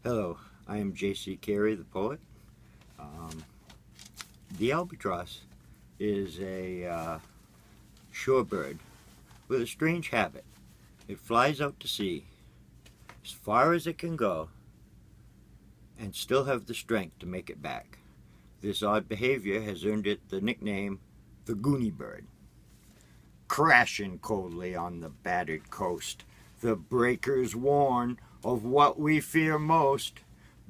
Hello, I am JC Carey, the poet. Um, the albatross is a shorebird with a strange habit. It flies out to sea as far as it can go and still have the strength to make it back. This odd behavior has earned it the nickname the Goonie Bird. Crashing coldly on the battered coast, the breakers warn of what we fear most,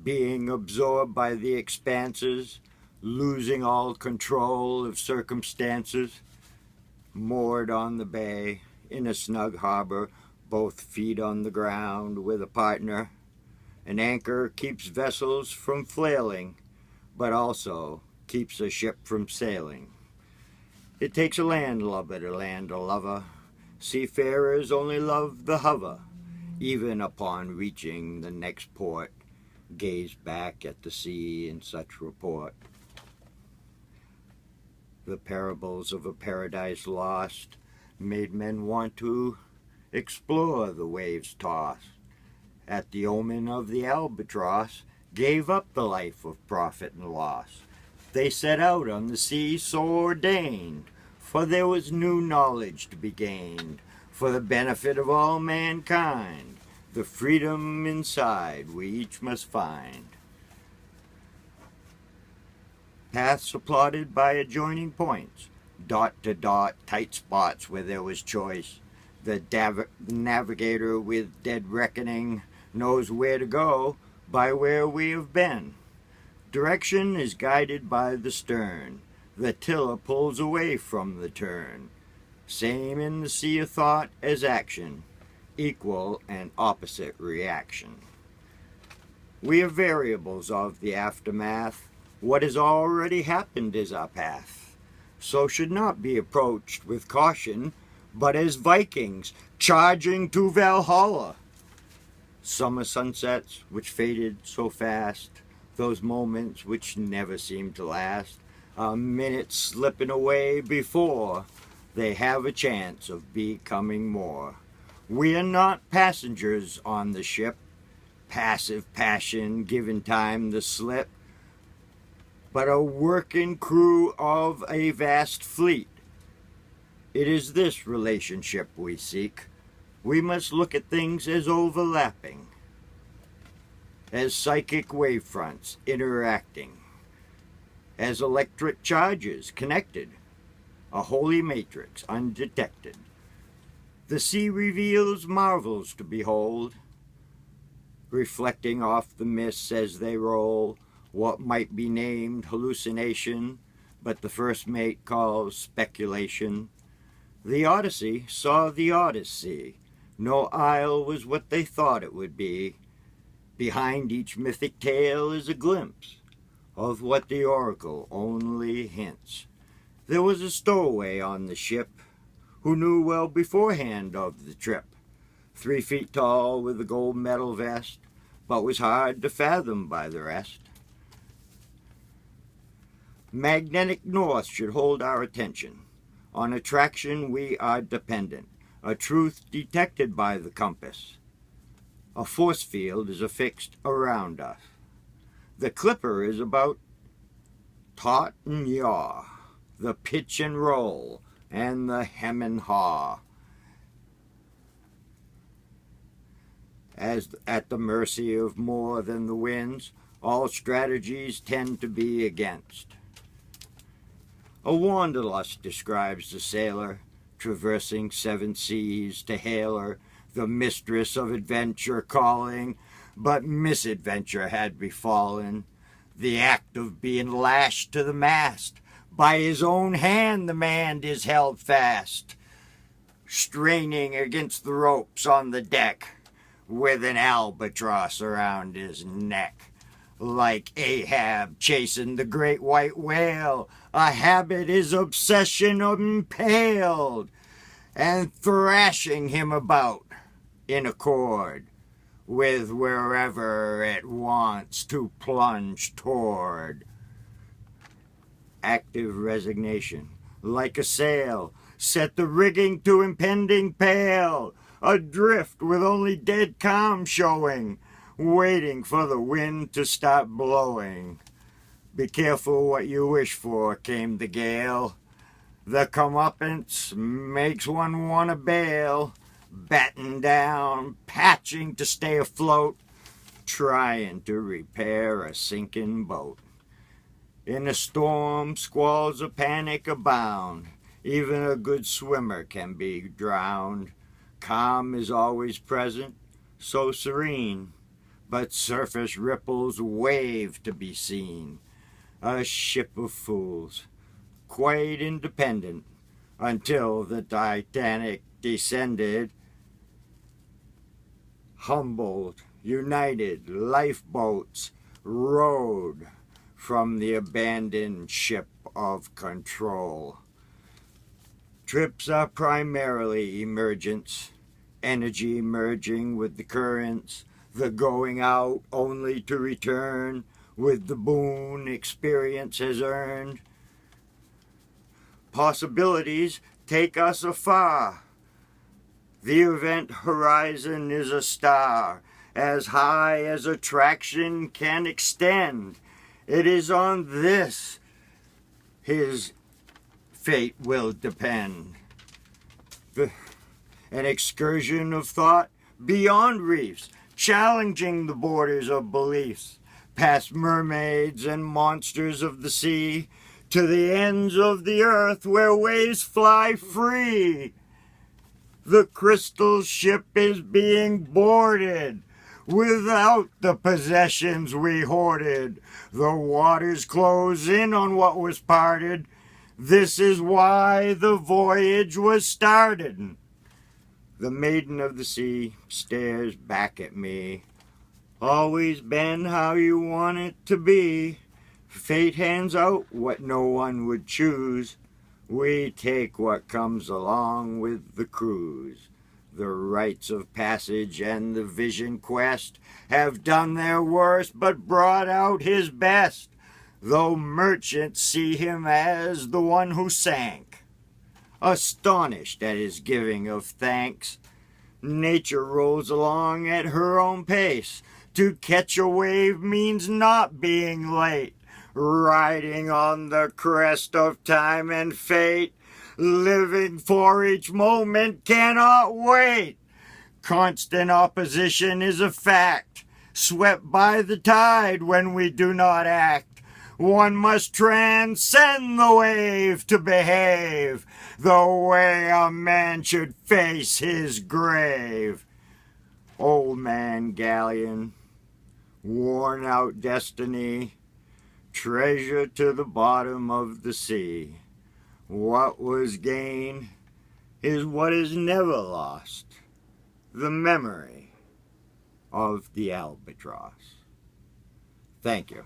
being absorbed by the expanses, losing all control of circumstances. Moored on the bay, in a snug harbor, both feet on the ground with a partner. An anchor keeps vessels from flailing, but also keeps a ship from sailing. It takes a landlubber to land a lover. Seafarers only love the hover. Even upon reaching the next port, gaze back at the sea in such report. The parables of a paradise lost made men want to explore the waves' toss. At the omen of the albatross, gave up the life of profit and loss. They set out on the sea so ordained, for there was new knowledge to be gained, for the benefit of all mankind. The freedom inside we each must find. Paths applauded by adjoining points, dot to dot, tight spots where there was choice. The navigator with dead reckoning knows where to go by where we have been. Direction is guided by the stern. The tiller pulls away from the turn. Same in the sea of thought as action, equal and opposite reaction. We are variables of the aftermath. What has already happened is our path, so should not be approached with caution, but as Vikings charging to Valhalla. Summer sunsets which faded so fast, those moments which never seem to last, a minute slipping away before they have a chance of becoming more. We are not passengers on the ship, passive passion giving time the slip, but a working crew of a vast fleet. It is this relationship we seek. We must look at things as overlapping, as psychic wavefronts interacting, as electric charges connected, a holy matrix undetected. The sea reveals marvels to behold, reflecting off the mists as they roll, what might be named hallucination, but the first mate calls speculation. The Odyssey saw the Odyssey. No isle was what they thought it would be. Behind each mythic tale is a glimpse of what the oracle only hints. There was a stowaway on the ship who knew well beforehand of the trip. 3 feet tall with a gold medal vest, but was hard to fathom by the rest. Magnetic north should hold our attention. On attraction we are dependent, a truth detected by the compass. A force field is affixed around us. The clipper is about taut and yaw, the pitch and roll, and the hem and haw. As at the mercy of more than the winds, all strategies tend to be against. A wanderlust describes the sailor, traversing 7 seas to hail her, the mistress of adventure calling, but misadventure had befallen. The act of being lashed to the mast, by his own hand the man is held fast, straining against the ropes on the deck, with an albatross around his neck. Like Ahab chasing the great white whale, a habit his obsession impaled, and thrashing him about in accord with wherever it wants to plunge toward. Active resignation, like a sail, set the rigging to impending pale, adrift with only dead calm showing, waiting for the wind to start blowing. Be careful what you wish for, came the gale. The comeuppance makes one want to bail, batten down, patching to stay afloat, trying to repair a sinking boat. In a storm, squalls of panic abound. Even a good swimmer can be drowned. Calm is always present, so serene, but surface ripples wave to be seen. A ship of fools, quite independent, until the Titanic descended. Humbled, united lifeboats rowed from the abandoned ship of control. Trips are primarily emergence, energy merging with the currents, the going out only to return with the boon experience has earned. Possibilities take us afar. The event horizon is a star, as high as attraction can extend. It is on this his fate will depend. An excursion of thought beyond reefs, challenging the borders of beliefs, past mermaids and monsters of the sea, to the ends of the earth where waves fly free. The crystal ship is being boarded without the possessions we hoarded. The waters close in on what was parted. This is why the voyage was started. The maiden of the sea stares back at me. Always been how you want it to be. Fate hands out what no one would choose. We take what comes along with the cruise. The rites of passage and the vision quest have done their worst but brought out his best, though merchants see him as the one who sank, astonished at his giving of thanks. Nature rolls along at her own pace. To catch a wave means not being late, riding on the crest of time and fate, living for each moment cannot wait. Constant opposition is a fact, swept by the tide when we do not act. One must transcend the wave to behave the way a man should face his grave. Old man galleon, worn out destiny, treasure to the bottom of the sea. What was gained is what is never lost, the memory of the albatross. Thank you.